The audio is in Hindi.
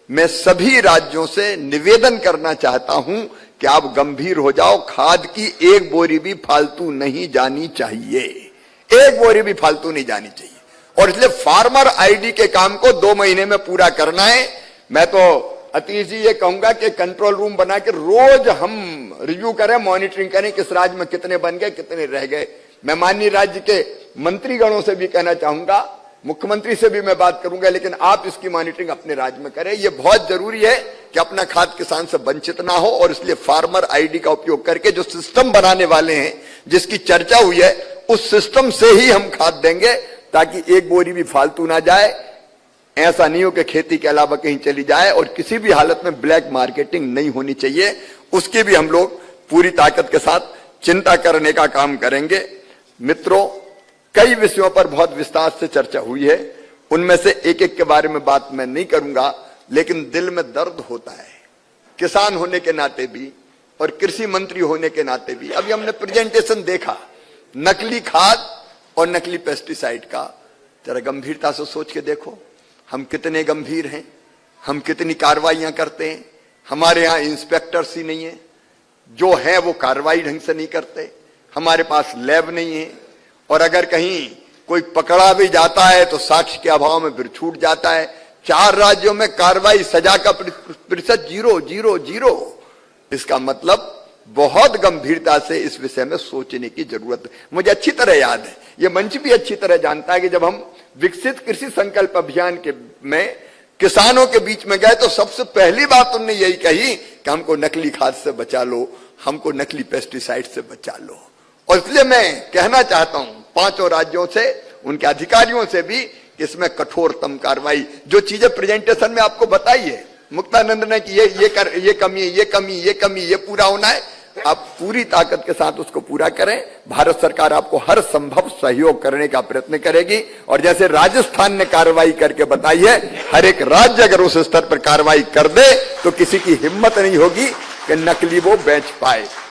मैं सभी राज्यों से निवेदन करना चाहता हूं कि आप गंभीर हो जाओ। खाद की एक बोरी भी फालतू नहीं जानी चाहिए, एक बोरी भी फालतू नहीं जानी चाहिए। और इसलिए फार्मर आईडी के काम को 2 महीने में पूरा करना है। मैं तो अतीश जी ये कहूंगा कि कंट्रोल रूम बना के रोज हम रिव्यू करें, मॉनिटरिंग करें, किस राज्य में कितने बन गए, कितने रह गए। मैं माननीय राज्य के मंत्रीगणों से भी कहना चाहूंगा, मुख्यमंत्री से भी मैं बात करूंगा, लेकिन आप इसकी मॉनिटरिंग अपने राज्य में करें। यह बहुत जरूरी है कि अपना खाद किसान से वंचित ना हो। और इसलिए फार्मर आईडी का उपयोग करके जो सिस्टम बनाने वाले हैं, जिसकी चर्चा हुई है, उस सिस्टम से ही हम खाद देंगे, ताकि एक बोरी भी फालतू ना जाए। ऐसा नहीं हो कि खेती के अलावा कहीं चली जाए। और किसी भी हालत में ब्लैक मार्केटिंग नहीं होनी चाहिए, उसकी भी हम लोग पूरी ताकत के साथ चिंता करने का काम करेंगे। मित्रों, कई विषयों पर बहुत विस्तार से चर्चा हुई है, उनमें से एक एक के बारे में बात मैं नहीं करूंगा, लेकिन दिल में दर्द होता है किसान होने के नाते भी और कृषि मंत्री होने के नाते भी। अभी हमने प्रेजेंटेशन देखा नकली खाद और नकली पेस्टिसाइड का, जरा गंभीरता से सोच के देखो हम कितने गंभीर हैं, हम कितनी कार्रवाइयां करते हैं। हमारे यहां इंस्पेक्टर्स ही नहीं है, जो है वो कार्रवाई ढंग से नहीं करते। हमारे पास लैब नहीं है, और अगर कहीं कोई पकड़ा भी जाता है तो साक्ष्य के अभाव में फिर छूट जाता है। 4 राज्यों में कार्रवाई, सजा का प्रतिशत 0। इसका मतलब बहुत गंभीरता से इस विषय में सोचने की जरूरत है। मुझे अच्छी तरह याद है, यह मंच भी अच्छी तरह जानता है कि जब हम विकसित कृषि संकल्प अभियान के में किसानों के बीच में गए तो सबसे पहली बात उन्होंने यही कही कि हमको नकली खाद से बचा लो, हमको नकली पेस्टिसाइड से बचा लो। और इसलिए मैं कहना चाहता हूं 5 राज्यों से, उनके अधिकारियों से भी, कि इसमें कठोरतम कार्रवाई, जो चीजें प्रेजेंटेशन में आपको बताई है मुक्तानंद ने कि ये कमी, ये पूरा होना है, आप पूरी ताकत के साथ उसको पूरा करें। भारत सरकार आपको हर संभव सहयोग करने का प्रयत्न करेगी। और जैसे राजस्थान ने कार्रवाई करके बताई है, हर एक राज्य अगर उस स्तर पर कार्रवाई कर दे तो किसी की हिम्मत नहीं होगी कि नकली वो बेच पाए।